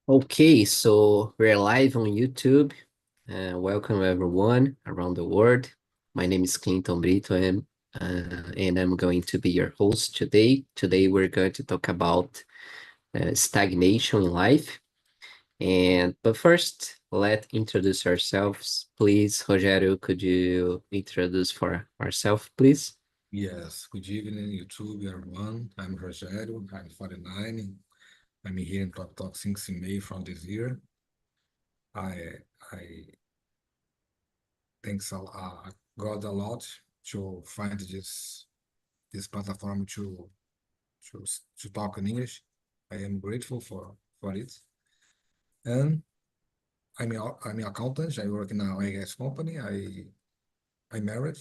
Okay, so we're live on YouTube. Welcome everyone around the world. My name is Clinton Brito and I'm going to be your host today. Today we're going to talk about stagnation in life. But first, let's introduce ourselves. Please, Rogério, could you introduce for ourselves, please? Yes, good evening, YouTube, everyone. I'm Rogério, I'm 49. I'm here in Talk since May from this year. I thanks God a lot to find this platform to talk in English. I am grateful for it. And I'm an accountant. I work in an oil and gas company. I married.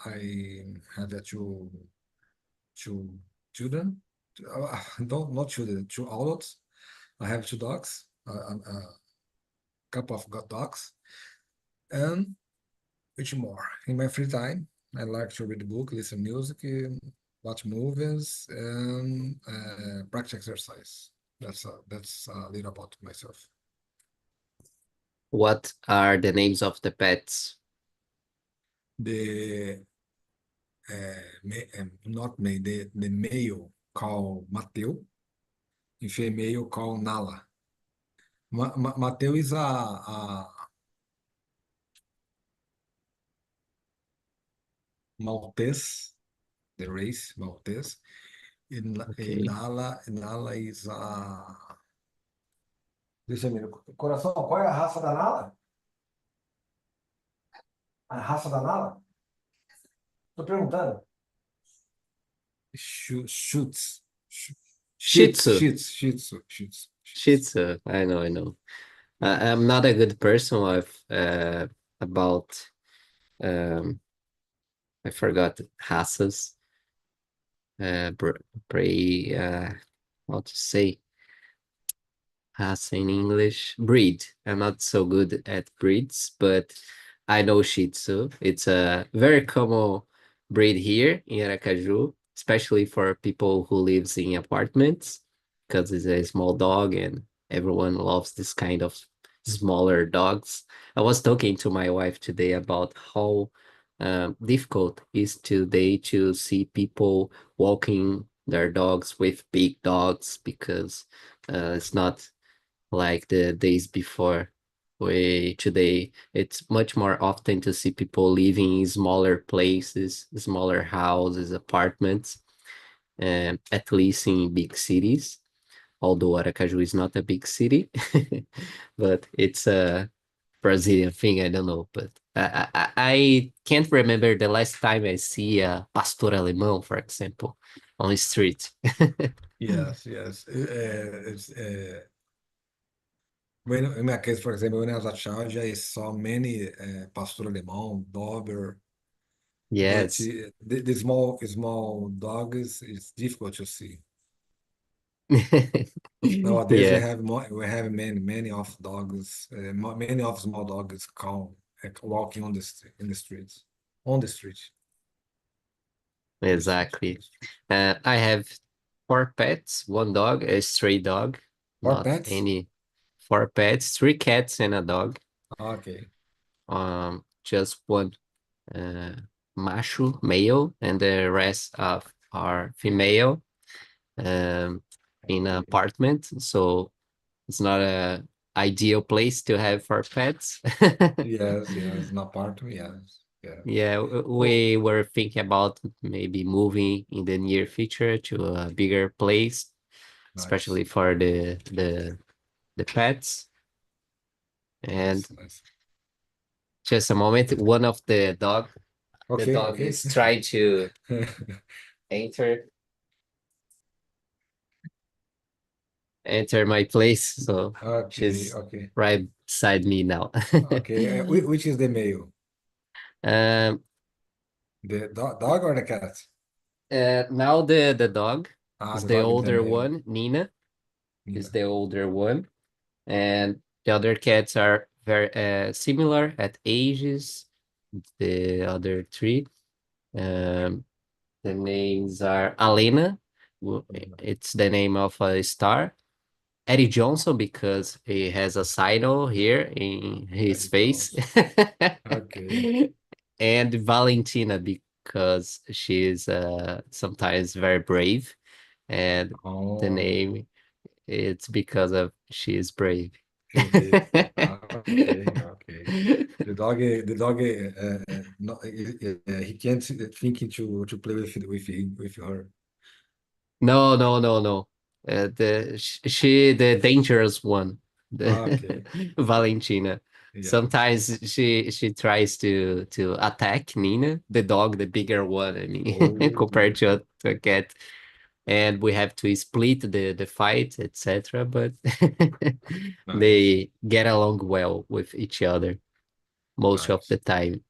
I have two children. No, not children, two adults. I have two dogs, a couple of dogs, and which more. In my free time, I like to read book, listen music, watch movies, and practice exercise. That's a little about myself. What are the names of the pets? The not me the male called Mateu and female called Nala. Mateu is a Maltese, the race Maltese. Okay. Nala is deixa eu ver. Coração, qual é a raça da Nala? A raça da Nala? Tô perguntando. Shoots. Shih Tzu. Shih Shih Tzus. Tzu. I know, I know. I'm not a good person of about I forgot raças. Br Bray how to say raça in English? Breed. I'm not so good at breeds, but I know Shih Tzu. It's a very common breed here in Aracaju, especially for people who lives in apartments, because it's a small dog and everyone loves this kind of smaller dogs. I was talking to my wife today about how difficult is today to see people walking their dogs with big dogs because it's not like the days before. We today it's much more often to see people living in smaller places, smaller houses, apartments, and at least in big cities. Although Aracaju is not a big city, but it's a Brazilian thing. I don't know, but I can't remember the last time I see a pastor alemão, for example, on the street. Yes. It's, when in my case, for example, when I was a child, I saw many Pastor Alemão, Dober, but Yes. the small dogs is difficult to see. Nowadays, Yeah. we have many of dogs, many of small dogs come walking in the streets, on the street, on Exactly. the street. I have four pets, one dog, a stray dog, Or not pets? any four pets, three cats and a dog. Okay, Just one uh, macho, male, and the rest of are female um, in an okay. apartment. So it's not a ideal place to have for pets. Yes, an apartment, yes, yeah. Yeah, Oh, we were thinking about maybe moving in the near future to a bigger place, nice, especially for the pets. And nice. just a moment, one of the Okay, dog okay. is trying to enter enter my place, so Okay, she's okay, right beside me now. okay. Which is the male? Um, The dog or the cat? Now the dog is The the dog is the older male. one. Nina is Nina. the older one, and the other cats are very similar at ages. The other three, um, the names are Alena. It's the name of a star, Eddie Johnson because he has a sidle here in his Eddie face. Jones. Okay. And Valentina because she's sometimes very brave, and the Oh, name it's because of she is brave. he's brave. Okay, okay. The dog, no, he can't think to play with her. No, no, no, no. She the dangerous one, the Okay, Valentina. yeah. Sometimes she tries to attack Nina, the dog, the bigger one. I mean, compared Oh, to a cat, and we have to split the fight, etc. But nice, they get along well with each other most of nice. the time.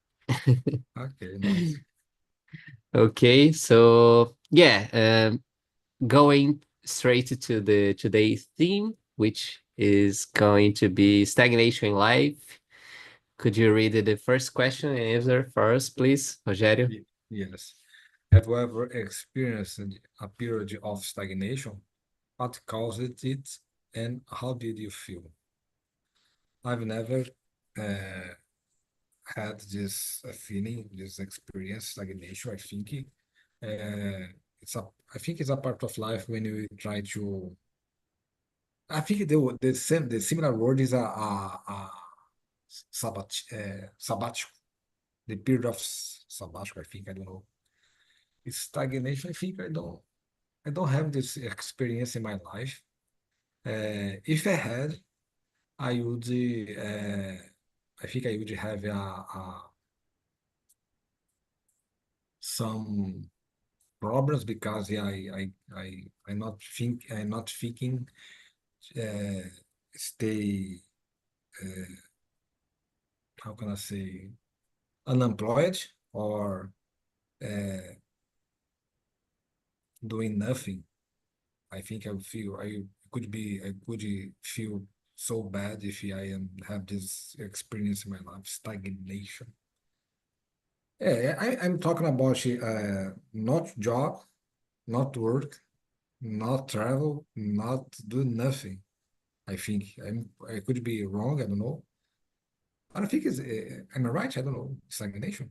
Okay, nice. Okay, so yeah, going straight to the today's theme, which is going to be stagnation in life. Could you read the first question and answer for us, please, Rogério? Yes. Have you ever experienced a period of stagnation? What caused it, and how did you feel? I've never uh, had this feeling, this experience, stagnation. It's a, I think it's a part of life when you try to. I think the similar word is a sabbatical, the period of sabbatical. I think I don't know. It's stagnation. I don't have this experience in my life. If I had, I would. I think I would have some problems because I'm not thinking uh, stay how can I say unemployed or uh, doing nothing. I think I could feel so bad if have this experience in my life, stagnation. Yeah, I'm talking about not job, not work, not travel, not do nothing. I could be wrong. I don't know. I don't think it's. Am I right? I don't know. Stagnation.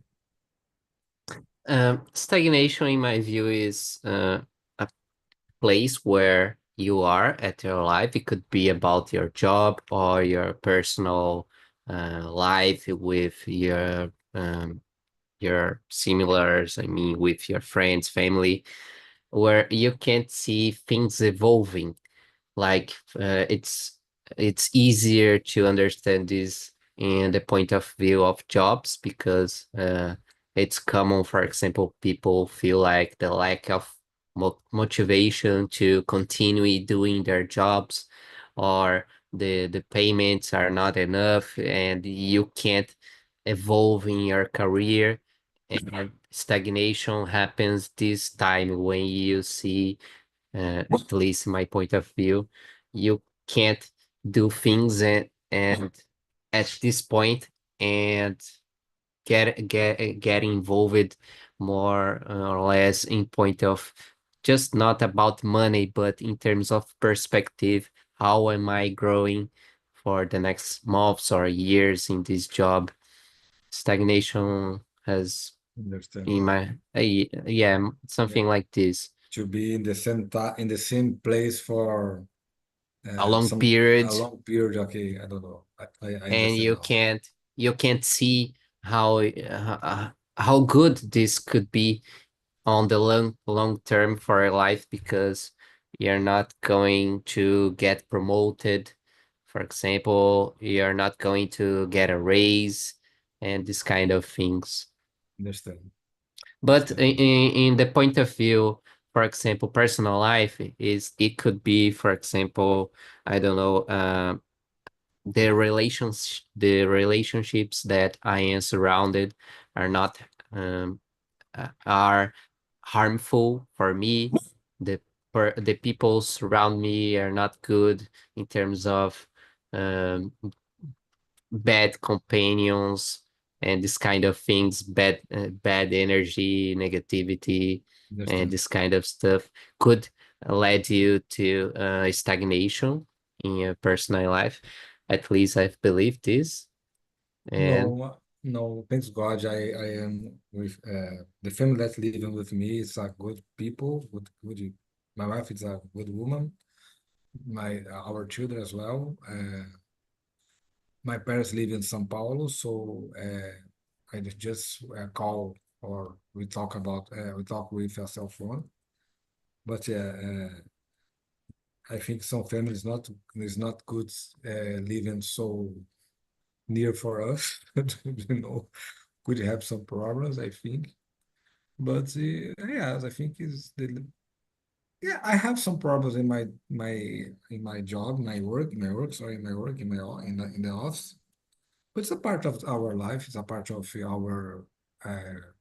Stagnation, in my view, is a place where you are at your life. It could be about your job or your personal life with your similars, I mean, with your friends, family, where you can't see things evolving. Like it's easier to understand this in the point of view of jobs because it's common, for example, people feel like the lack of motivation to continue doing their jobs, or the payments are not enough and you can't evolve in your career, and stagnation happens this time when you see, at least in my point of view, you can't do things, and at this point, and get involved more or less in point of just not about money, but in terms of perspective. How am I growing for the next months or years in this job? Stagnation has Understand. in my yeah, Yeah. something like this. To be in the in the same place for A long some a period, long period. Okay, I don't know. I and understand now. you can't see how good this could be on the long term for your life, because you're not going to get promoted, for example, you're not going to get a raise, and this kind of things. Understand. But Understand. in the point of view, for example, personal life is, it could be, for example, I don't know, the relationships that I am surrounded are not, um, are harmful for me. The people surround me are not good in terms of um, bad companions and this kind of things, bad energy, negativity, and Understand. this kind of stuff could lead you to stagnation. in your personal life. At least I've believed this. And No, no, thanks God, I am with the family that's living with me is a good people, good. My wife is a good woman. My our children as well. My parents live in São Paulo, so I just call or we talk with a cell phone. But I think some families not is not good living so near for us. You know, could have some problems, I think. But yes, I think is the yeah. I have some problems in my job, sorry, in my work, in the office. But it's a part of our life. It's a part of our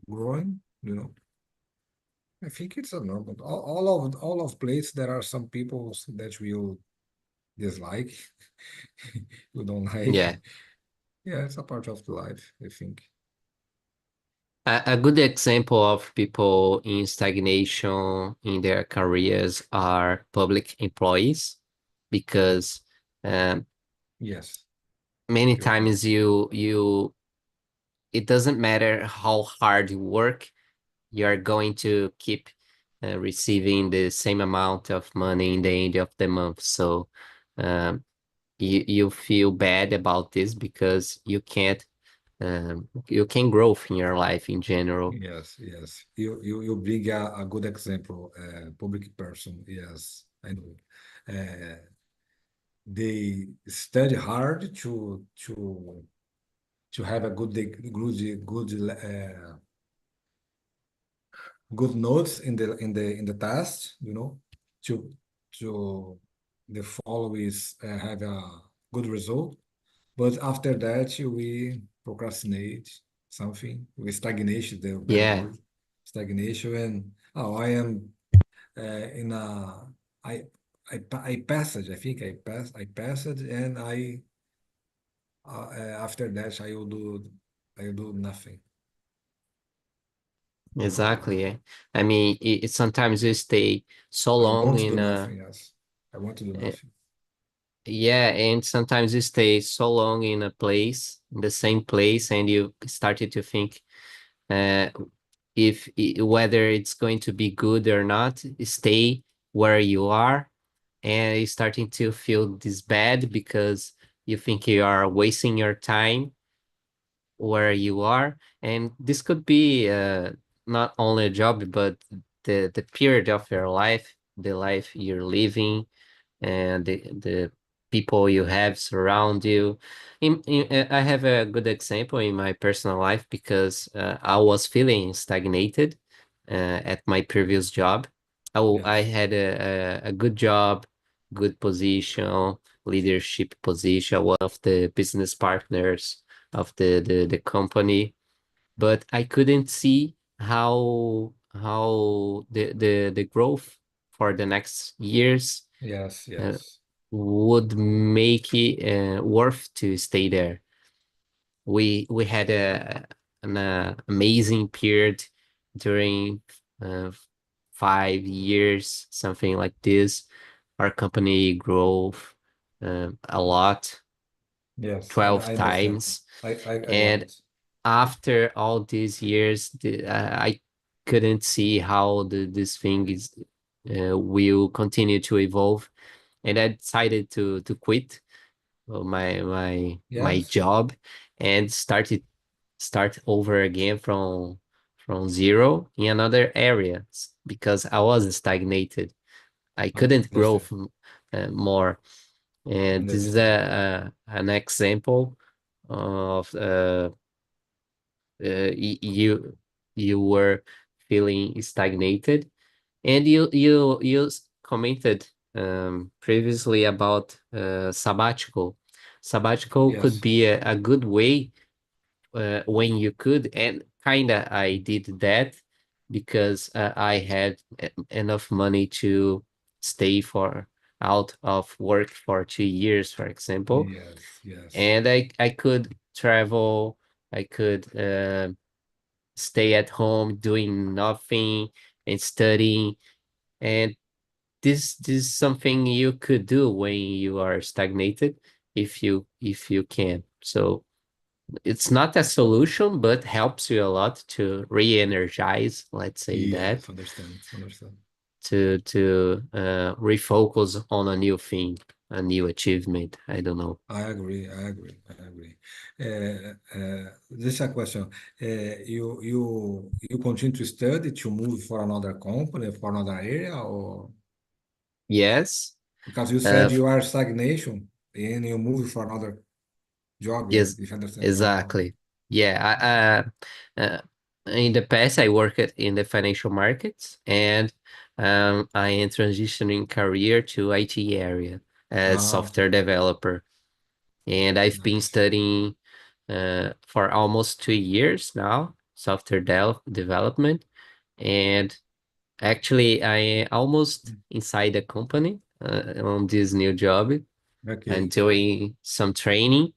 growing. You know, I think it's a normal. All of place there are some people that will dislike, who don't like. yeah, Yeah, it's a part of the life, I think. a good example of people in stagnation in their careers are public employees, because um, Yes, many you're right. times you it doesn't matter how hard you work, you are going to keep receiving the same amount of money in the end of the month. So um, you feel bad about this because you can grow in your life in general. Yes, yes. You bring a good example, public person. Yes, I know. Uh, they study hard to have a good notes in the test. You know, to to the follow is have a good result. But after that, we procrastinate something. We stagnation, the better Yeah, word, stagnation. And oh, I am in a I I passed. I think I passed, and after that I will do nothing. You know, exactly. Yeah. I mean, sometimes you stay so I long want to in do a nothing. Yes, I want to do uh, nothing. yeah, and sometimes you stay so long in a place, in the same place, and you started to think uh, if whether it's going to be good or not. Stay where you are, and you're starting to feel this bad because you think you are wasting your time where you are. And this could be not only a job, but the period of your life, the life you're living, and the people you have surround you. I have a good example in my personal life because I was feeling stagnated at my previous job. I Yes, had a good job, good position, leadership position, one of the business partners of the company, but I couldn't see how the growth for the next years yes, uh, yes, would make it worth to stay there. We had an amazing period during uh, 5 years, something like this. Our company grew a lot, yes. 12 I understand. times. I got And it. after all these years, I couldn't see how this thing is will continue to evolve, and I decided to quit my Yes, job and start over again from zero in another area because I was stagnated. I couldn't grow understand. from, more, and this is Understand. an example of you were feeling stagnated, and you commented previously about sabbatical. Sabbatical could Yes, be a good way when you could, and kinda I did that because I had enough money to stay for out of work for 2 years, for example, yes, yes, and I could travel. I could stay at home doing nothing and studying. And this is something you could do when you are stagnated, if you can. So it's not a solution, but helps you a lot to re-energize, let's say that, Yes, understand. to refocus on a new thing, a new achievement. I don't know. I agree. Just a question. You continue to study to move for another company, for another area, or Yes. because you Uh, said you are stagnation and you move for another job, yes, if I understand well. exactly. Yeah. In the past, I worked in the financial markets, and I am transitioning career to IT area as software Okay, developer. And I've been nice. studying for almost 2 years now, software development. And actually, I almost inside the company on this new job. I'm Okay, doing some training,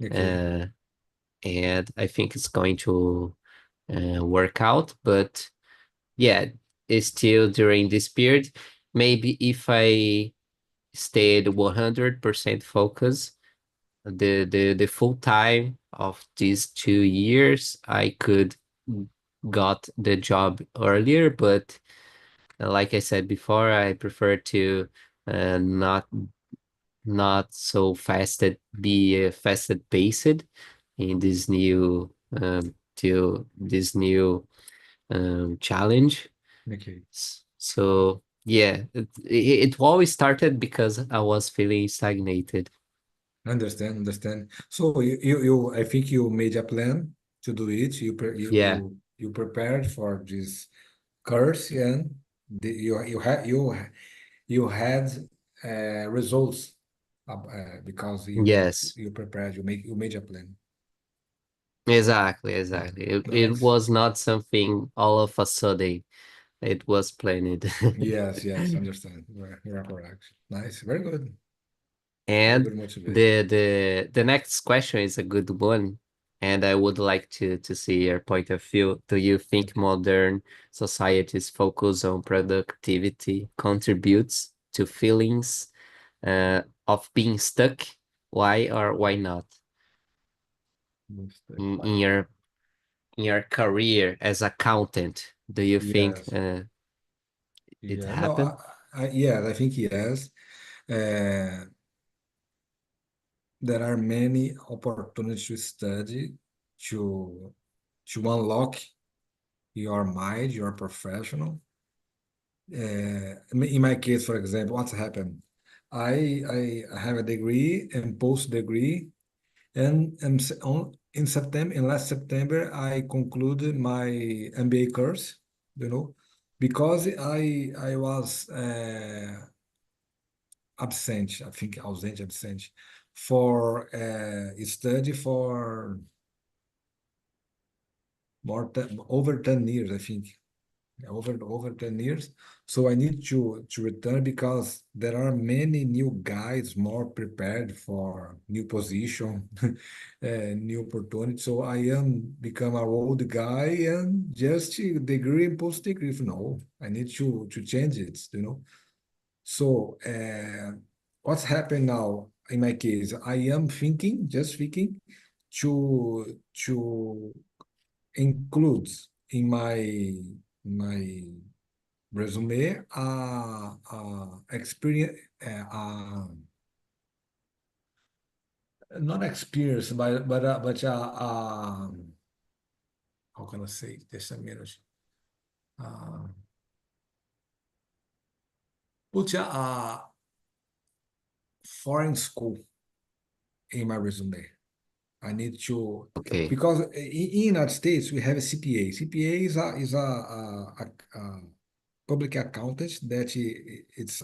okay, uh, and I think it's going to work out. But yeah, it's still during this period. Maybe if I stayed 100% focused, the full time of these 2 years, I could got the job earlier. But like I said before, I prefer to not so be fast paced in this new to this new challenge. okay. So yeah, it always started because I was feeling stagnated. Understand. So I think you made a plan to do it. Yeah. You prepared for this course, and you had results because Yes. you prepared. You made a plan. Exactly. It Nice. was not something all of a sudden. It was planned. Yes. Understand. You are correct. Nice. Very And good motivation. the next question is a good one, and I would like to see your point of view. Do you think Okay. modern society's focus on productivity contributes to feelings of being stuck? Why or why not? Mistake. In, Why in not? your in your career as accountant, do you think Yes. it Yeah. No. happened? Yeah. I think yes. Uh, there are many opportunities to study to unlock your mind, your professional. In my case, for example, what's happened? I have a degree and post degree, in September, in last September, I concluded my MBA course. You know, because I was absent. I think absent for study for over 10 years, I think. Over 10 years. So I need to return because there are many new guys more prepared for new position, new opportunity. So I am become a old guy and just degree and post degree. No, I need to change it, you know. So what's happened now in my case? I am just thinking to include in my resume experience, not experience, how can I say? Just a minute. Uh, Put a foreign school in my resume. I need to Okay. because in United States we have a CPA. CPA is a public accountant that it's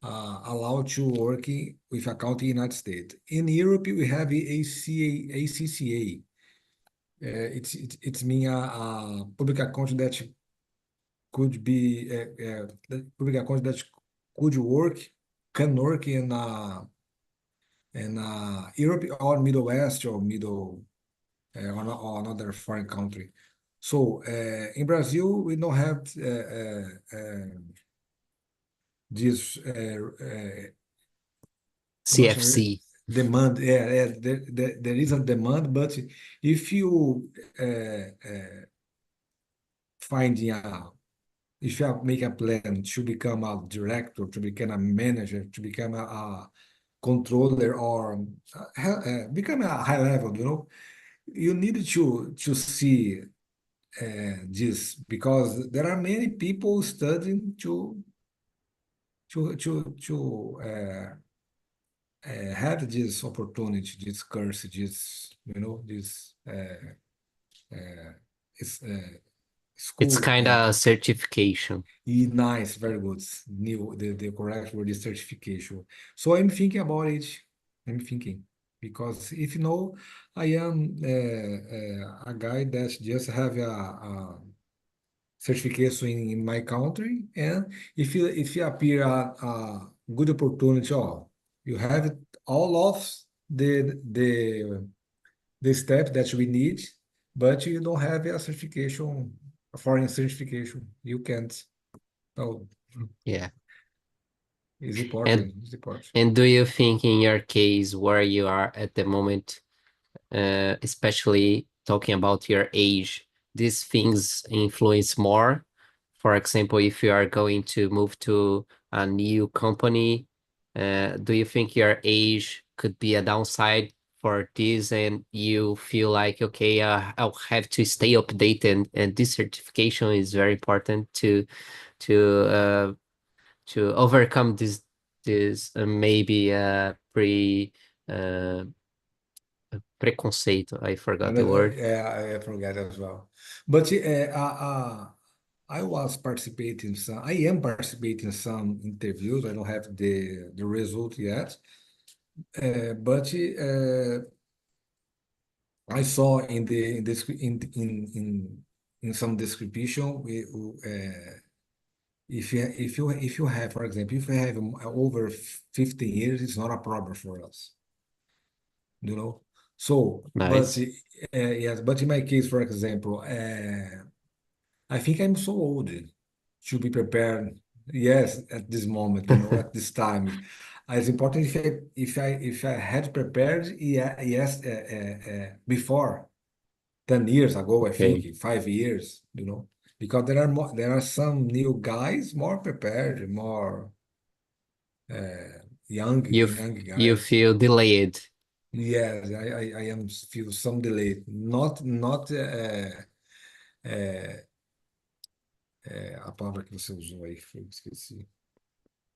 allowed to work with accounting in the United States. In Europe, we have ACCA. It's mean a public account that could be public account that could work can work in Europe or Middle West or or another foreign country. So in Brazil, we don't have this commercial CFC. demand. There is a demand, but if you finding a if you make a plan to become a director, to become a manager, to become a controller, or become a high level, you need to see this because there are many people studying to have this opportunity, this curse, this is, It's school. kind of certification. Nice, very good. New, the correct word is certification. So I'm thinking about it. I'm thinking because if you know, I am a guy that just have a certification in my country, and if you appear a good opportunity, oh, you have all of the steps that we need, but you don't have a certification, a foreign certification. You can't. Oh, Yeah. it's And important. It's important. and do you think in your case where you are at the moment, especially talking about your age, these things influence more? For example, if you are going to move to a new company, do you think your age could be a downside for this and you feel like, okay, I'll have to stay updated and this certification is very important to overcome this maybe uh preconceito. I forgot And the word. yeah, I forget as well. But I was participating some. I am participating some interviews. I don't have the result yet. But I saw in some description if you have, for example, if you have over 15 years, it's not a problem for us. So, but Nice. yes, but in my case, for example, I think I'm so old to be prepared. Yes, at this moment, at this time, it's important if I had prepared, yeah, yes, before 10 years ago, I Okay. think 5 years, because there are some new guys more prepared, more young You guys. feel delayed. Yes, I am feel some delay. Not a palavra que você usou aí, que foi, esqueci.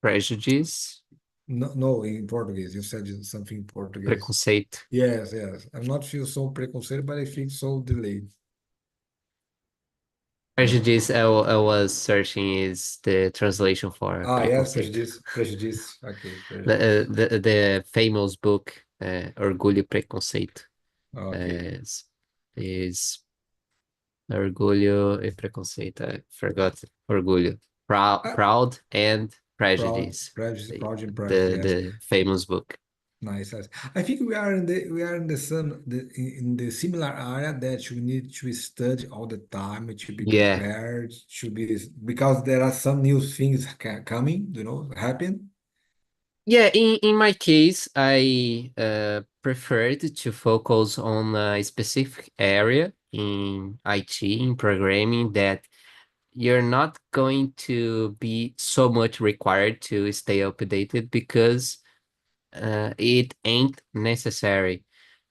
Prejudice, No, no, in Portuguese. You said something in Portuguese. preconceito. Yes, yes. I'm not feel so preconceived, but I feel so delayed. Prejudice, I was searching is the translation for Yes, preconceito. prejudice, prejudice. Okay, The, prejudice. the famous book, Orgulho e Preconceito, Okay. is Orgulho e Preconceito. I forgot Orgulho. Ah, Proud and proud, Prejudice. prejudice, The, proud and prejudice. the Yes. the famous book. Nice, nice. I think we are in the same in the similar area that we need to study all the time to be Yeah. prepared to be because there are some new things coming, happen. Yeah, in my case, I preferred to focus on a specific area in IT, in programming, that you're not going to be so much required to stay updated because it ain't necessary.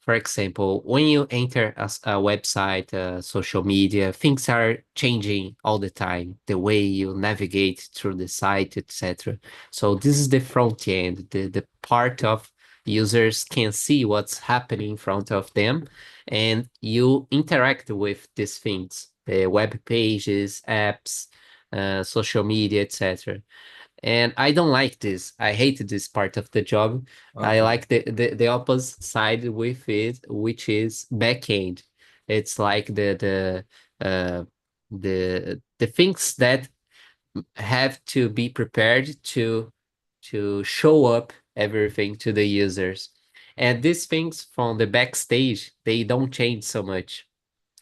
For example, when you enter a website, social media, things are changing all the time. The way you navigate through the site, etc. So this is the front end, the part of users can see what's happening in front of them, and you interact with these things, the web pages, apps, social media, etc. And I don't like this. I hate this part of the job. I Okay, like the opposite side with it, which is backend. It's like uh the things that have to be prepared to show up everything to the users. And these things from the backstage, they don't change so much.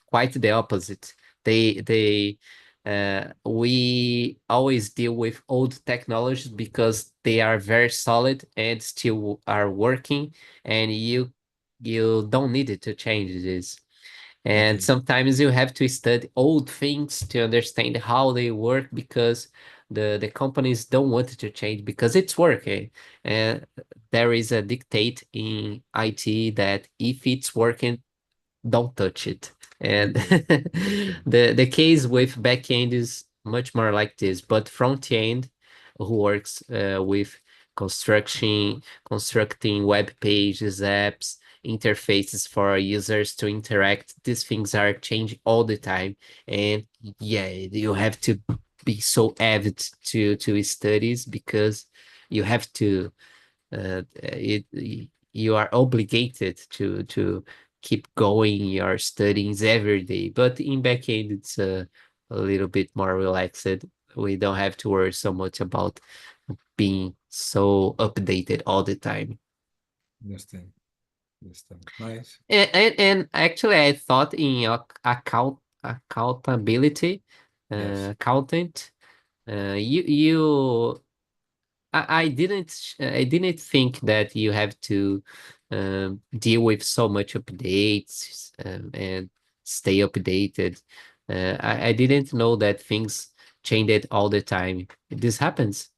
Quite the opposite. They We always deal with old technologies because they are very solid and still are working, and you don't need it to change this. And Okay. sometimes you have to study old things to understand how they work because the companies don't want it to change because it's working. And there is a dictate in IT that if it's working, don't touch it. And Okay. Understand. the case with backend is much more like this, but front end who works with constructing web pages, apps, interfaces for users to interact, these things are changing all the time. And yeah, you have to be so avid to studies because you have to you are obligated to keep going your studies every day. But in backend, it's a little bit more relaxed. We don't have to worry so much about being so updated all the time. Understand. Understand. Nice. And actually, I thought in accountability, Yes. accountant, you I didn't think that you have to deal with so much updates and stay updated. I didn't know that things change it all the time. This happens.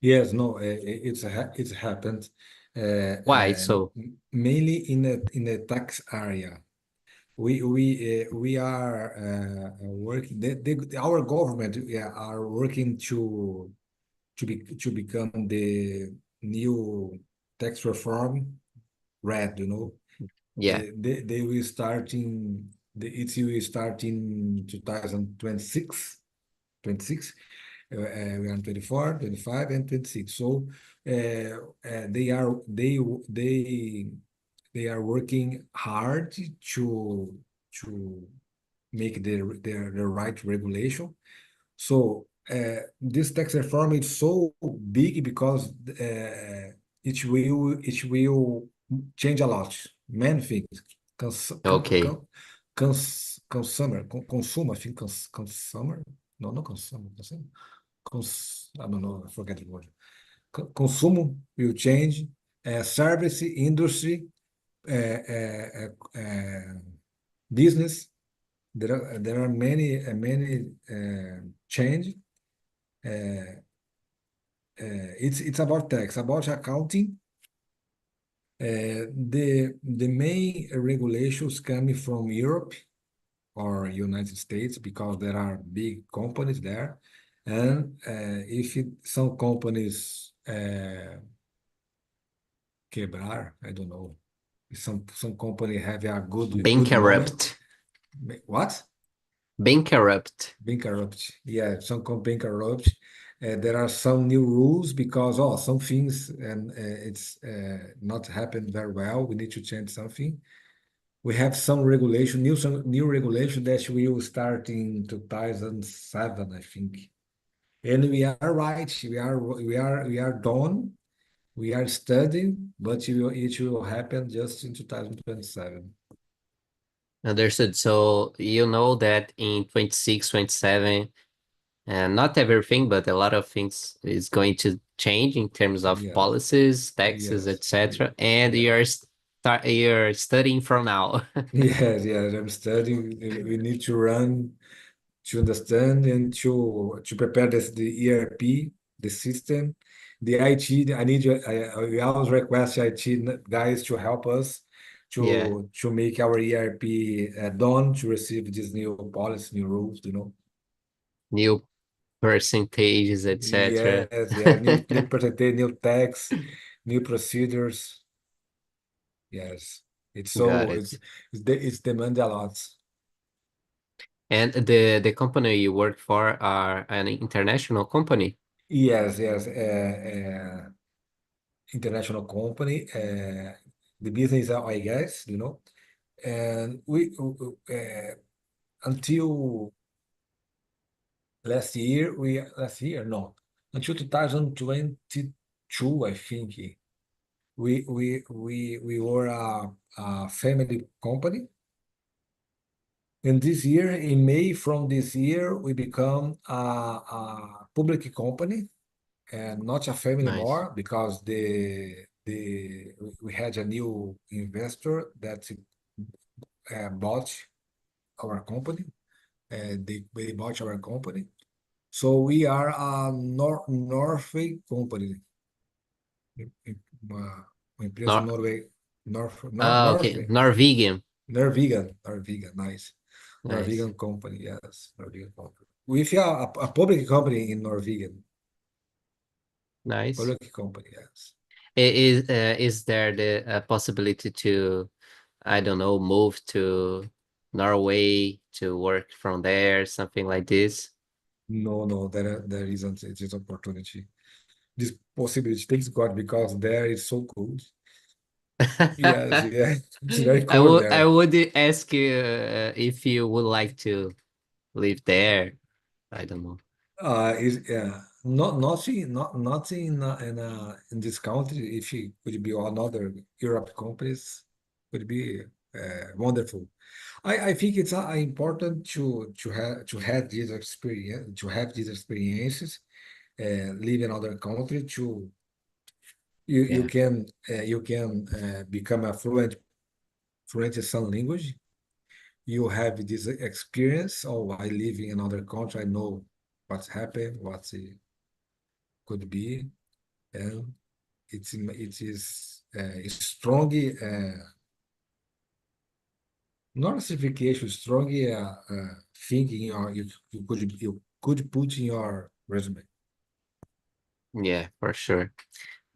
Yes, no, it's happened Why? So, mainly in the tax area. We are working. Our government, yeah, are working to become the new tax reform red. yeah, They will start in it will start in 2026. 26. We are in 24, 25, and 26. So they are they are working hard to make the right regulation. So this tax reform is so big because it will change a lot. Many things. Cons, con, okay. con, consumer, consumer, I think consumer. No, not consumer. Consumer. I don't know. I forget the word. Consumo will change. Service industry, uh, uh, uh, uh, business. There are many change. Uh, it's about tax, about accounting. The main regulations coming from Europe or United States because there are big companies there, and if some companies quebrar, I don't know. If some company have a good moment. Bankrupt. What? Bankrupt. Bankrupt. Yeah, some company bankrupt. There are some new rules because some things and it's not happened very well. We need to change something. We have some new regulation that will start in 2007, I think. And we are right. We are done. We are studying, but it will happen just in 2027. Understood. So you know that in 26, 27. And not everything, but a lot of things is going to change in terms of Yes, policies, taxes, yes, etc. And yeah. you're studying from now. Yes, yes. I'm studying. We need to run to understand and to prepare the ERP, the system, the IT. I need you. We always request IT guys to help us Yeah, to make our ERP done to receive these new policies, new rules. new percentages, etc. Yes, yeah. New percentage, new tax, new procedures. Yes, it's Got so it. it's demand a lot. And the company you work for are an international company. Yes, yes. International company. The business is oil gas, and we until last year no, until 2022, I think we were a family company, And this year, in May from this year, we become a public company and not a family Nice. more because the we had a new investor that bought our company. They bought our company. So we are a Norway company, uma empresa Nor okay. Norway, Norwegian. Norwegian, nice. Nice. Norwegian company, yes, Norwegian company. With a public company in Norwegian, Nice. public company, yes. Is there the possibility to, I don't know, move to Norway to work from there, something like this? No, no, there isn't this opportunity. This possibility, thanks God, because there is so cold. Yes, yeah, it's very cold I there. would ask you if you would like to live there. I don't know. Is not in this country. If it could be another Europe countries, would be wonderful. I think it's important to have these experiences, live in other country to Yeah, you can become a fluent in some language. You have this experience. Oh, I live in another country. I know what's happened, what it could be, and it is strongly not certification, strongly thinking you could put in your resume. yeah, for sure.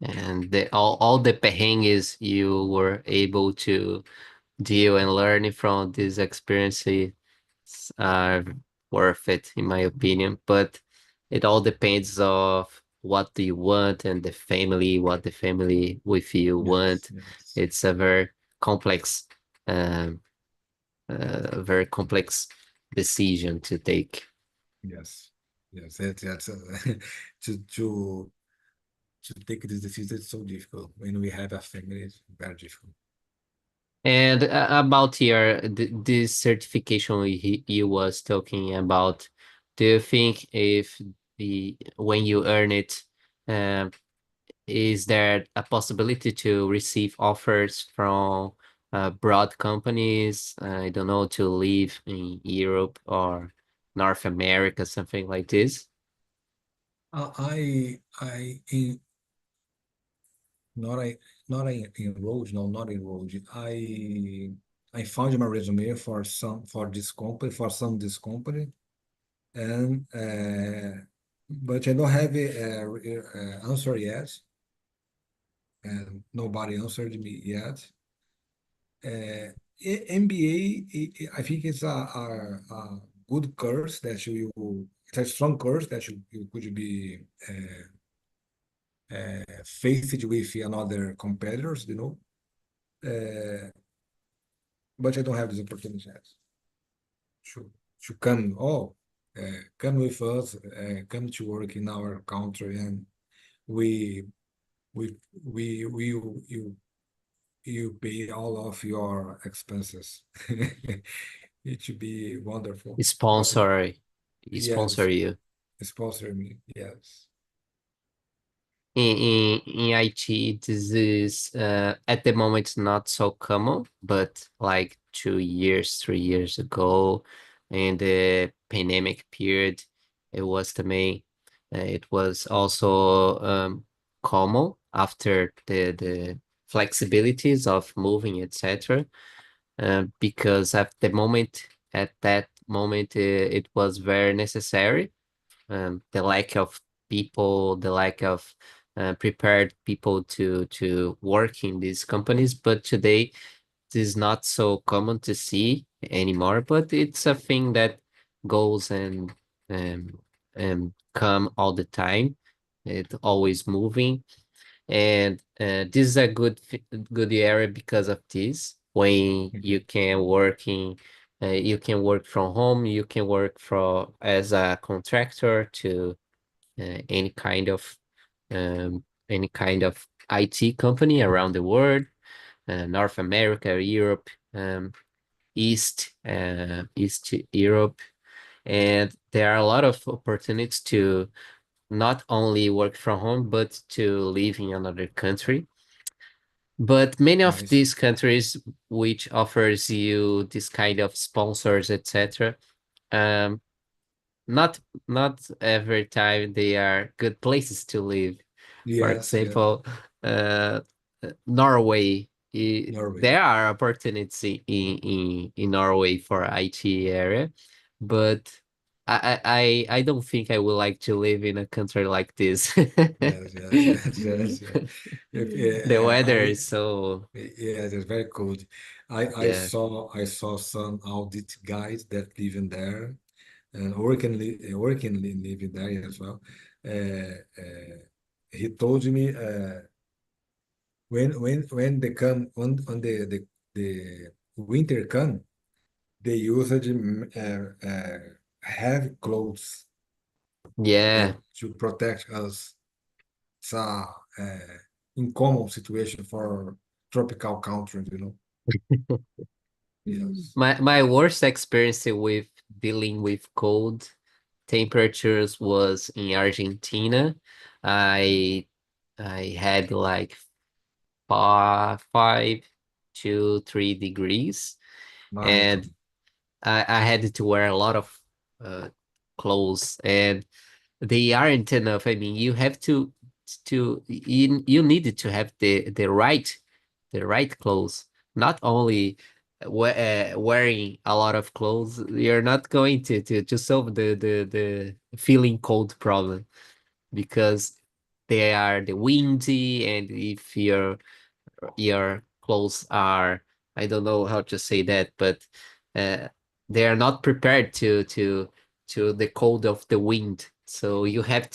And all the perrengues you were able to deal and learn from this experience are worth it, in my opinion. But it all depends of what do you want and the family, what the family with you Yes, want. yes, It's a complex, um, very complex decision to take. yes, yes. That's to to to take this decision is so difficult when we have a family. It's very difficult. And about your this certification you was talking about, do you think if the when you earn it, um, is there a possibility to receive offers from broad companies? I don't know, to live in Europe or North America, something like this. I not I not I enrolled, no, not enrolled. I found my resume for this company for some this company and but I don't have a answer yet and nobody answered me yet. MBA, I think it's a good course that it's a strong course that you could be faced with another competitors, uh, but I don't have this opportunity yet. To come, come with us, come to work in our country, and we we you pay all of your expenses. It should be wonderful. But Sponsor yes, sponsor you. sponsor me. Yes. In IT, this is at the moment not so common, but like 2 years, 3 years ago, in the pandemic period, it was the main. It was also common after the flexibilities of moving, etc. Because at that moment, it was very necessary, the lack of people, the lack of prepared people to work in these companies. But today, it is not so common to see anymore. But it's a thing that goes um, and come all the time. It's always moving, and this is a good area because of this. When Mhm. you can work from home, you can work for as a contractor to any kind of IT company around the world, North America, Europe. East Europe, and there are a lot of opportunities to not only work from home but to live in another country. But many of Nice. these countries which offers you this kind of sponsors, etc., um, not not every time they are good places to live. For Yes, yes. example, uh, Norway. Norway. There are opportunities in Norway for IT area, but I don't think I would like to live in a country like this. Yes, yes, yes, yes, yes. The weather I is so, yes, it's very cold. yeah. I saw some audit guys that live in there and living there as well. He told me when they come on the winter come, they use heavy clothes Yeah. that to protect us. It's a uncommon situation for tropical countries, you know. Yes, My worst experience with dealing with cold temperatures was in Argentina. I I had like 5 to 3 degrees, and Marathon. I had to wear a lot of uh, clothes, and they aren't enough. I mean, you have you needed to have the right clothes. Not only wearing a lot of clothes, you're not going to solve the feeling cold problem, because they are the windy, and if your clothes are, I don't know how to say that, but uh, they are not prepared to the cold of the wind. So you have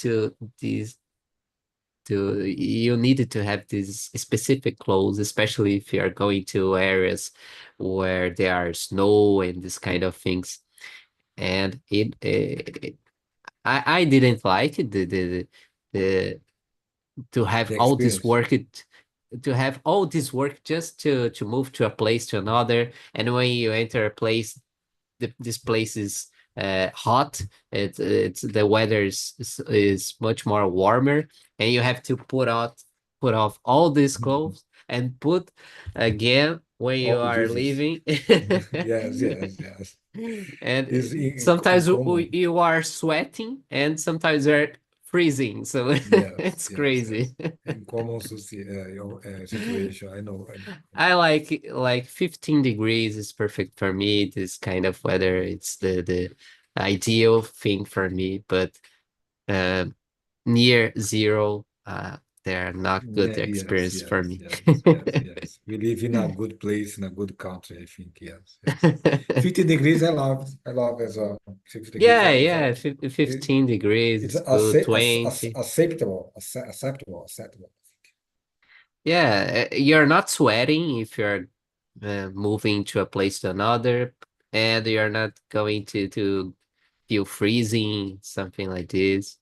you needed to have these specific clothes, especially if you are going to areas where there are snow and this kind of things. And I didn't like it, the to have The all this experience. work just to move to a place to another. And when you enter a place, this place is hot. It's the weather is much more warmer, and you have to put off all these clothes and put again when you Oh, are Jesus. leaving. Yes, yes, yes. And It's sometimes uncommon. you are sweating, and sometimes you're freezing, so Yes, it's yes, crazy. yes. Uncommon situation. I know. I like 15 degrees is perfect for me. This kind of weather, it's the ideal thing for me. But uh, near zero, they're not good Yeah, yes, experience for yes, me. yes, yes, yes. We live in a good place, in a good country, I think. Yes, yes. 50 degrees, I love. I love as well. 50 degrees Yeah, is yeah, it, 15 degrees it's is good. 20. acceptable. Yeah, you're not sweating if you're moving to a place to another, and you're not going to feel freezing, something like this.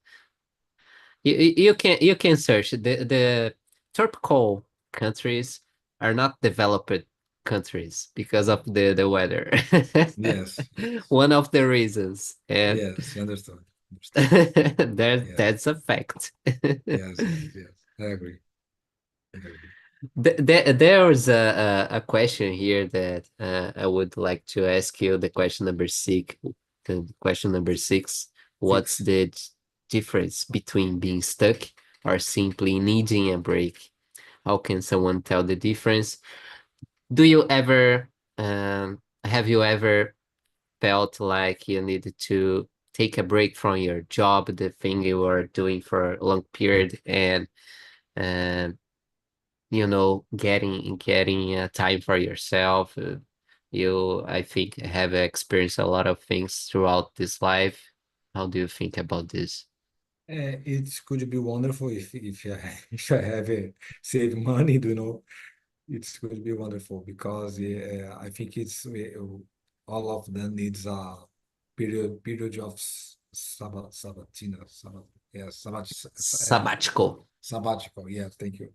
You can search the tropical countries are not developed countries because of the weather. Yes, yes, One of the reasons, and yes. Understood. Understood. Yes, that's a fact. yes, yes, yes. I agree. I agree. There was a question here that I would like to ask you. The question number six. The question number six. What's Six. the difference between being stuck or simply needing a break? How can someone tell the difference? Do you ever, have you ever felt like you needed to take a break from your job, the thing you were doing for a long period, and um, getting time for yourself? You, I think, have experienced a lot of things throughout this life. How do you think about this? It could be wonderful if if I have save money, you know. It's going to be wonderful because I think it's all of them needs a period of yeah, Sabbatical. sabbatical. Yeah, thank you.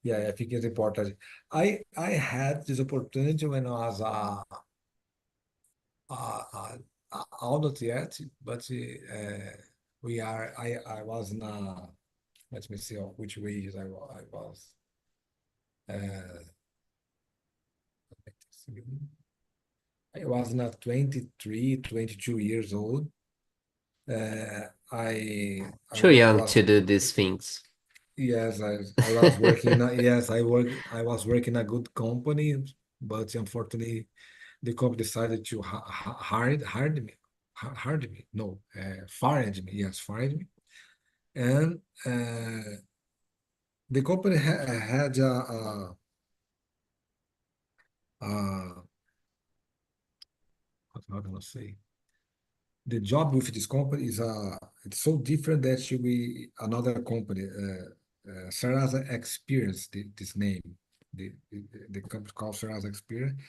Yeah, I think it's important. I had this opportunity when I was all not yet, but we are. I was in a. Let me see which ways I was. Uh, I was not 23, 22 years old. Too I young was to do these things. yes, I was working in yes, I was working in a good company, but unfortunately the company decided to hired me, hired me, no, fired me, yes, fired me. And the company had a how can I say? The job with this company is it's so different that you be another company. Serasa Experience, this name, the company called Serasa Experience.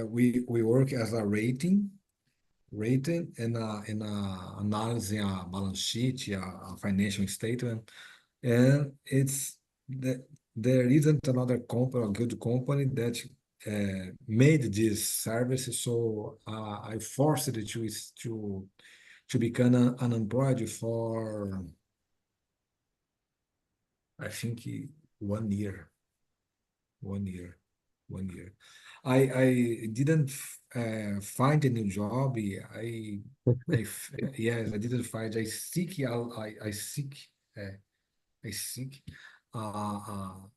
We work as a rating and analyzing a balance sheet, a financial statement, and it's that there isn't another company, a good company that made this service. So I forced it to become unemployed for I think 1 year, 1 year, 1 year. I didn't find a new job. Yes, I didn't find. I seek. Uh, I seek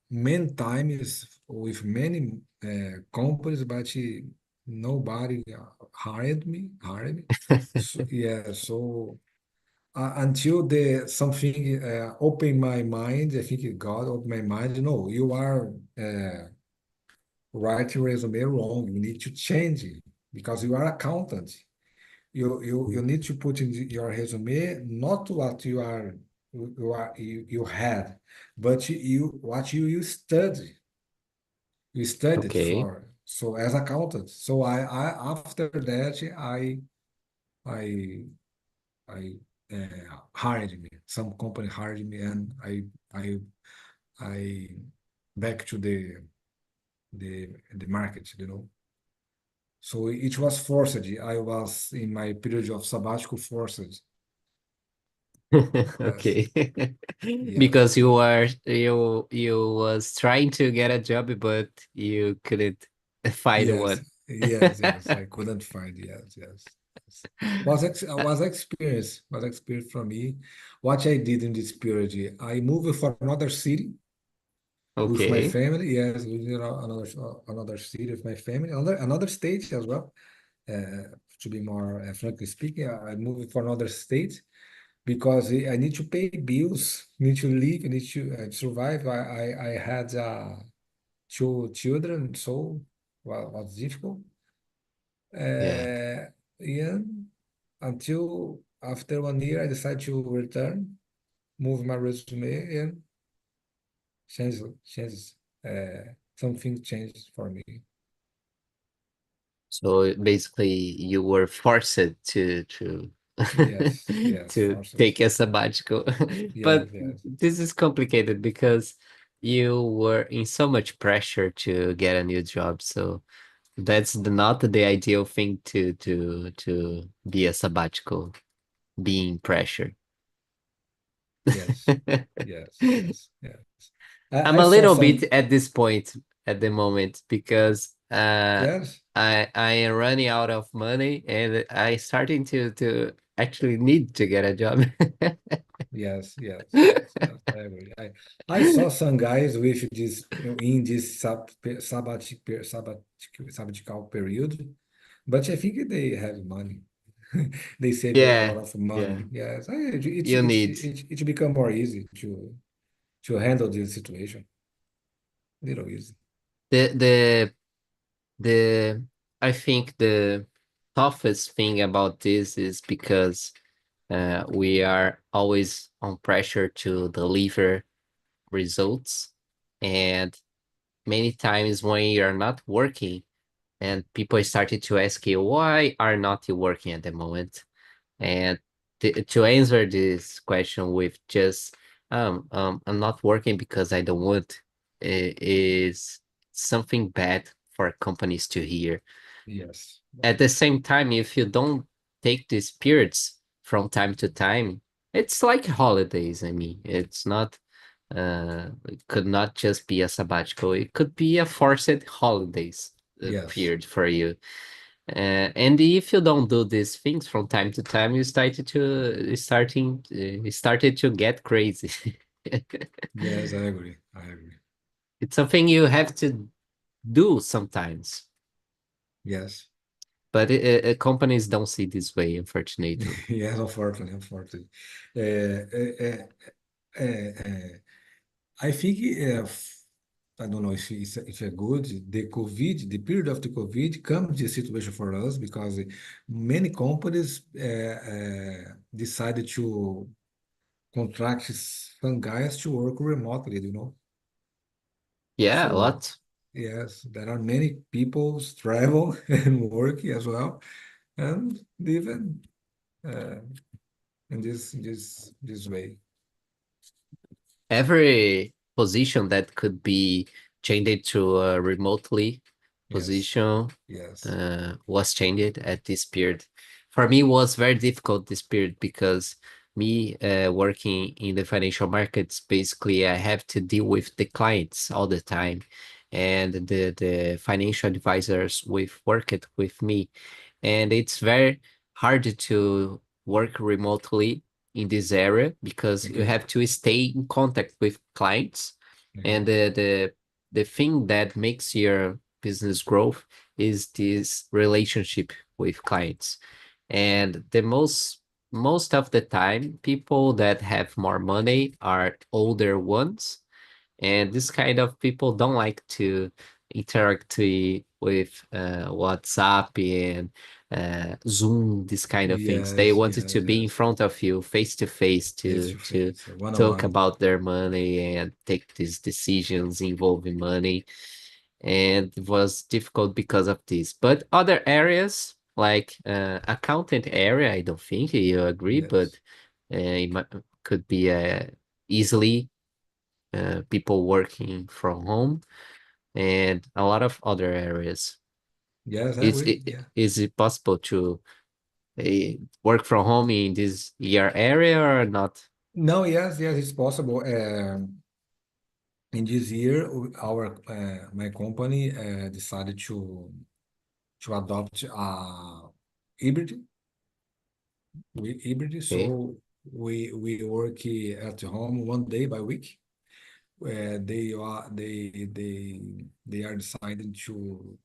many times with many companies, but nobody hired me. So, yeah, so until the something opened my mind, I think God opened my mind. No, you are writing resume wrong. You need to change it because you are accountant. You need to put in your resume not what you had, but you study. You studied Okay. for. So as accountant. So I after that I I hired me. Some company hired me, and I I back to the market. So it was forced. I was in my period of sabbatical forced. Yes, Okay. yes, Because you was trying to get a job, but you couldn't find yes, one. yes. I couldn't find. Yes. Was experience from me. What I did in this period, I moved for another city with my Okay. family. Yes, living in another city with my family, another state as well. To be more frankly speaking, I moved for another state because I need to pay bills, need to live, need to survive. I had two children, so well, was difficult. Yeah. Yeah, until after 1 year, I decided to return, move my resume, and change. Something changed for me. So basically, you were forced to Yes, to forces. take a sabbatical. But Yes. this is complicated because you were in so much pressure to get a new job. So that's not the ideal thing to be a sabbatical, being pressure. Yes. I'm I a saw little bit some. at this point at the moment because Yes, I am running out of money and I starting to actually need to get a job. yes. I agree. I saw some guys with this in this sabbatical period, but I think they have money. They save a Yeah, lot of yeah. money. Yes, You need it become more easy to handle this situation. Little easy. the the I think the toughest thing about this is because we are always on pressure to deliver results, and many times when you're not working and people started to ask you why are not you working at the moment, and to answer this question with just I'm not working because I don't want is something bad for companies to hear. Yes. At the same time, if you don't take these periods from time to time, it's like holidays. I mean, it's not, it could not just be a sabbatical, it could be a forced holidays Yes. period for you. And if you don't do these things from time to time, you started to get crazy. Yes, I agree. I agree. It's something you have to do sometimes, Yes. but companies don't see this way, unfortunately. Yes, unfortunately, unfortunately. Uh, uh, uh, I think I don't know if it's good. The COVID, the period of the COVID, comes the situation for us because many companies decided to contract some guys to work remotely. Yeah, a So lot. yes, there are many people travel and work as well, and even uh, in this way. Every position that could be changed to a remotely Yes, position yes, was changed at this period. For me, it was very difficult this period because me working in the financial markets, basically I have to deal with the clients all the time, and the financial advisors with worked with me, and it's very hard to work remotely in this area because you agree, have to stay in contact with clients, and agree. the thing that makes your business growth is this relationship with clients. And the most of the time, people that have more money are older ones, and this kind of people don't like to interact with WhatsApp and Zoom, this kind of things. They Yes, wanted to yes, be in yes. front of you, face to face, Face to to to face, one on talk one. about their money and take these decisions involving money. And it was difficult because of this. But other areas, like accountant area, I don't think you agree, but Yes, could be easily people working from home, and a lot of other areas. yes, I Is agree. it Yeah. is it possible to work from home in this your area or not? No, yes, yes, it's possible. In this year, our my company decided to adopt hybrid. Hybrid. Okay, So we work at home 1 day by week. They are deciding to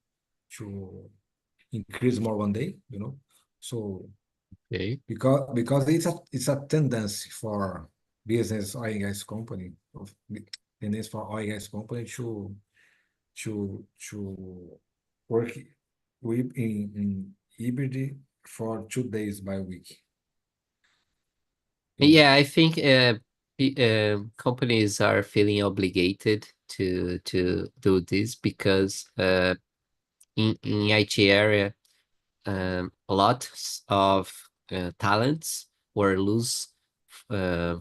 increase more 1 day. So okay. because it's a tendency for business oil and gas company of tendency for oil and gas company to work with in hybrid for 2 days by week. You know. Yeah, I think companies are feeling obligated to do this because in IT area, a lot of talents were loose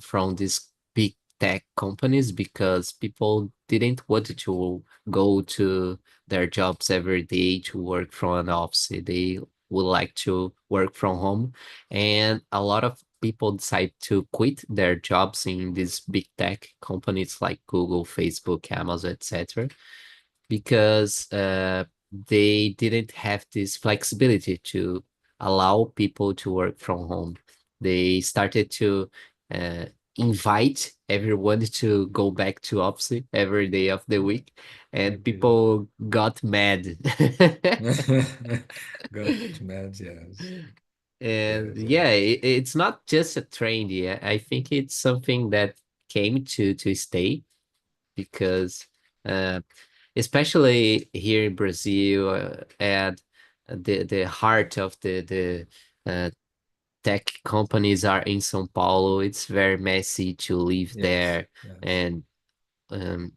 from these big tech companies because people didn't want to go to their jobs every day to work from an office. They would like to work from home, and a lot of people decide to quit their jobs in these big tech companies like Google, Facebook, Amazon, etc., because they didn't have this flexibility to allow people to work from home. They started to uh, invite everyone to go back to office every day of the week, and Okay. people got mad. Got mad, yes. And Yes, yeah, yes. it's not just a trend. Yeah, I think it's something that came to stay because uh, especially here in Brazil, and the heart of the tech companies are in São Paulo. It's very messy to live Yes, there, yes, and um,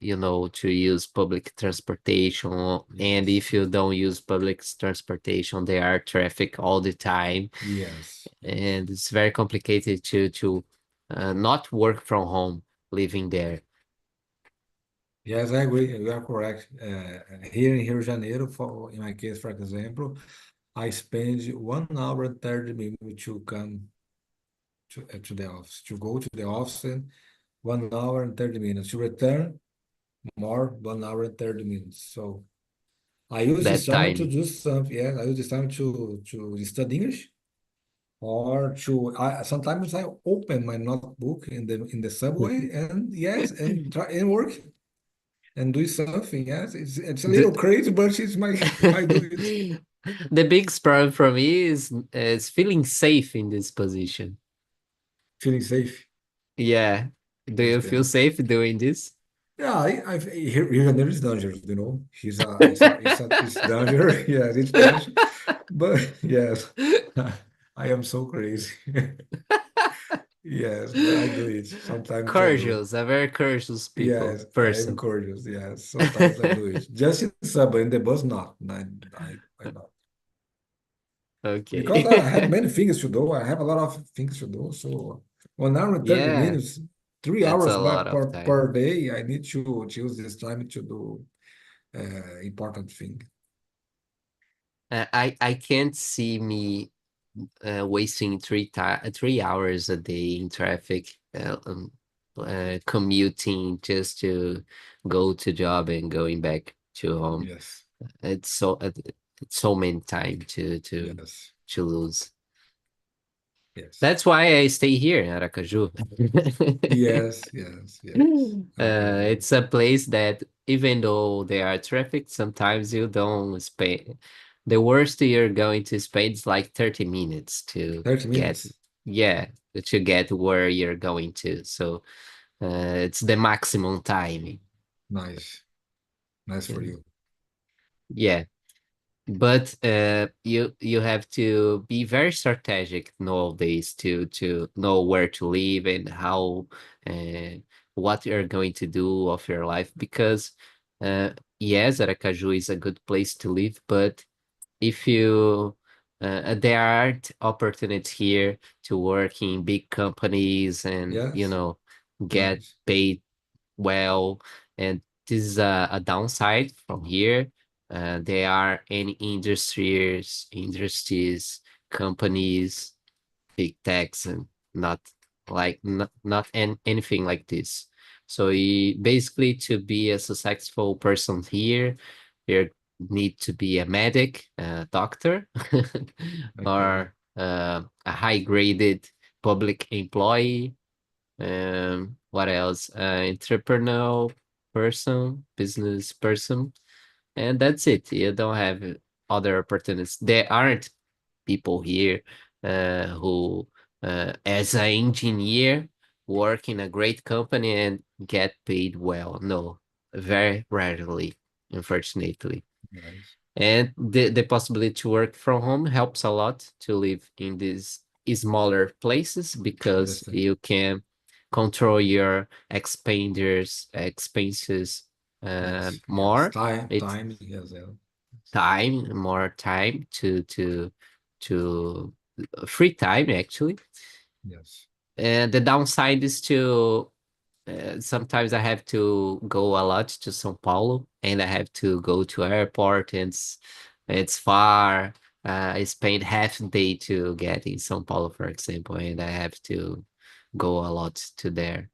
to use public transportation. And yes, if you don't use public transportation, there are traffic all the time, yes, yes. and it's very complicated to not work from home living there. Yes, I agree. You are correct. Here in Rio de Janeiro, in my case, for example, I spend 1 hour and 30 minutes to come to the office, to go to the office, and 1 hour and 30 minutes to return, more 1 hour and 30 minutes. So I use this That time to time. do something. Yeah, I use this time to study English, or sometimes I open my notebook in the subway, and yes, and try and work and do something. Yes, it's a little The, crazy, but it's my I do it. the biggest problem for me is feeling safe in this position. Feeling safe. Yeah. Do Yes, you feel yes. safe doing this? Yeah, here there is danger, you know. It's danger. Yes, it's danger. But yes, I am so crazy. Yes, but I do it. Sometimes I do. Courageous, a very courageous people Yes, I am person. courageous. Yes, sometimes I do it. Just in subway, in the bus, not. I not. Because I have Okay. many things to do. I have a lot of things to do. So 1 hour and 30 Yeah, minutes, three that's hours a lot of time. per day. I need to choose this time to do important thing. I can't see me wasting 3 hours a day in traffic, commuting just to go to job and going back to home. Yes, It's so it's so many time yes, to lose. yes, That's why I stay here in Aracaju. yes, yes, yes. Aracaju. It's a place that even though there are traffic, sometimes you don't spend. The worst you're going to spend is like 30 minutes to 30 get, minutes. yeah, to get where you're going to. So it's the maximum time. Nice, nice for you. Yeah. But you have to be very strategic nowadays to know where to live and how uh, what you're going to do of your life because yes, Aracaju is a good place to live, but if you there aren't opportunities here to work in big companies and Yes, get nice. paid well, and this is a downside from here. There are any industries, companies, big techs, and not anything like this. So basically, to be a successful person here, you need to be a medic, a doctor, Okay, or a high graded public employee, what else? Entrepreneur person, business person, and that's it. You don't have other opportunities. There aren't people here who, as an engineer, work in a great company and get paid well. No, very rarely, unfortunately. nice. And the possibility to work from home helps a lot to live in these smaller places because Understand. you can control your expenses Yes, yes. more. It's Yes, yeah. more time to free time actually. Yes, And the downside is to sometimes I have to go a lot to São Paulo, and I have to go to airport, and it's far. I spend half a day to get in São Paulo, for example, and I have to go a lot to there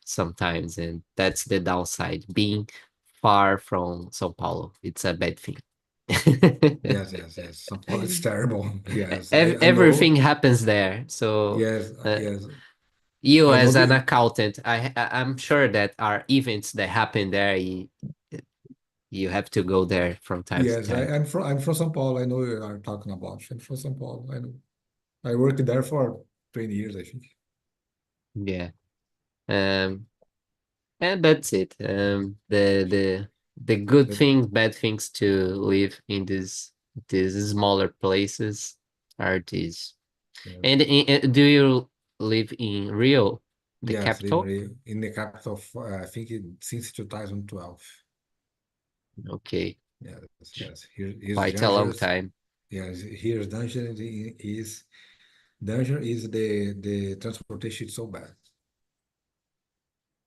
sometimes, and that's the downside. Being far from São Paulo, it's a bad thing. yes, yes, yes. São Paulo is terrible. Yes, I Everything know. happens there, so Yes, uh, yes. you I know as an the accountant, I'm sure that are events that happen there. You have to go there from time to yes. time. I'm from São Paulo. I know you are talking about. I'm from São Paulo. I know. I worked there for 20 years, I think. Yeah. Um, and that's it. The good That, things, bad things to live in these smaller places are these. yes, And do you live in Rio, the yes, capital? in the capital of, I think since 2012. Okay, Yes, yes. Here's quite a long dangerous. time. Yes, here's danger is the transportation is so bad.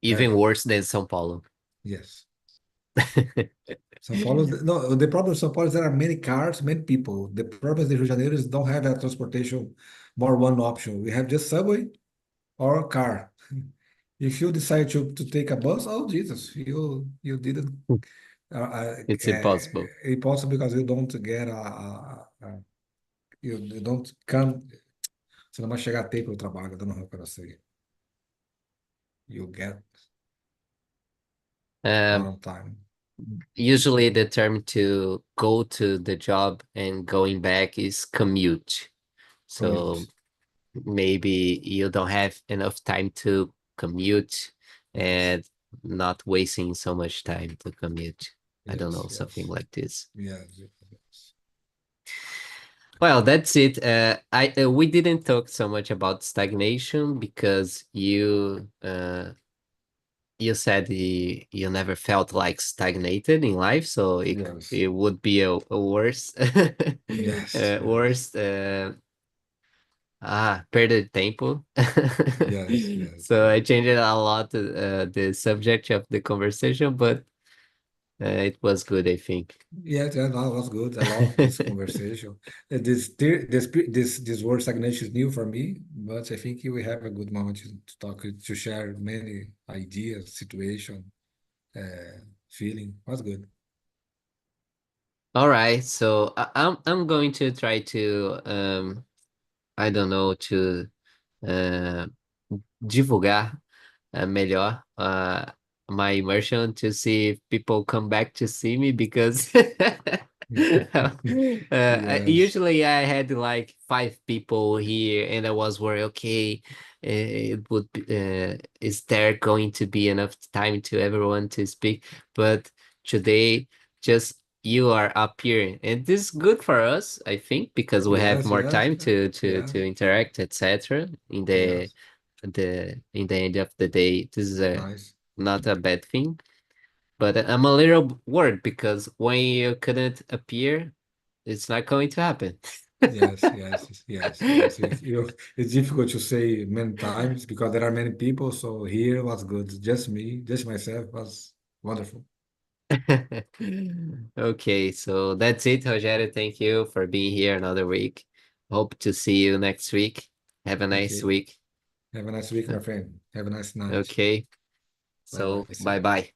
Even Ever. worse than São Paulo. Yes. São Paulo, no, the problem in São Paulo is there are many cars, many people. The problem is the Rio de Janeiro is don't have a transportation more one option. We have just subway or car. If you decide to take a bus, oh Jesus, you didn't It's impossible. impossible because you don't get you don't come. Você não vai chegar a tempo no trabalho, dando não para você. You get not Um, on time. Usually the term to go to the job and going back is commute. So Commute. maybe you don't have enough time to commute Yes. and not wasting so much time to commute. I don't Yes. know, something Yes. like this. Yes. Yes. Well, that's it. I We didn't talk so much about stagnation because you said you never felt like stagnated in life, so Yes. it would be a worse Yes. Yes. worst perder tempo. Yes. Yes. So I Yes. changed a lot the subject of the conversation, but it was good, I think. Yeah, that was good. I love this conversation. This word stagnation is new for me, but I think we have a good moment to talk, to share many ideas, situation, feeling. Was good. All right, so I'm going to try to I don't know, to uh, divulgar melhor my immersion to see if people come back to see me because Yes. usually I had like 5 people here and I was worried, okay, is there going to be enough time to everyone to speak? But today, just you are up here and this is good for us, I think, because we have Yes. more Yes. time Yeah. to interact, etc. in Yes. the end of the day. This is a Nice. not a bad thing, but I'm a little worried because when you couldn't appear, it's not going to happen. Yes. Yes. Yes. Yes. It's difficult to say many times because there are many people. So here was good. Just me, just myself was wonderful. Okay, so that's it, Rogério. Thank you for being here another week. Hope to see you next week. Have a nice Okay. week. Have a nice week, Uh, my friend. Have a nice night. Okay, Bye bye. so See bye you. bye.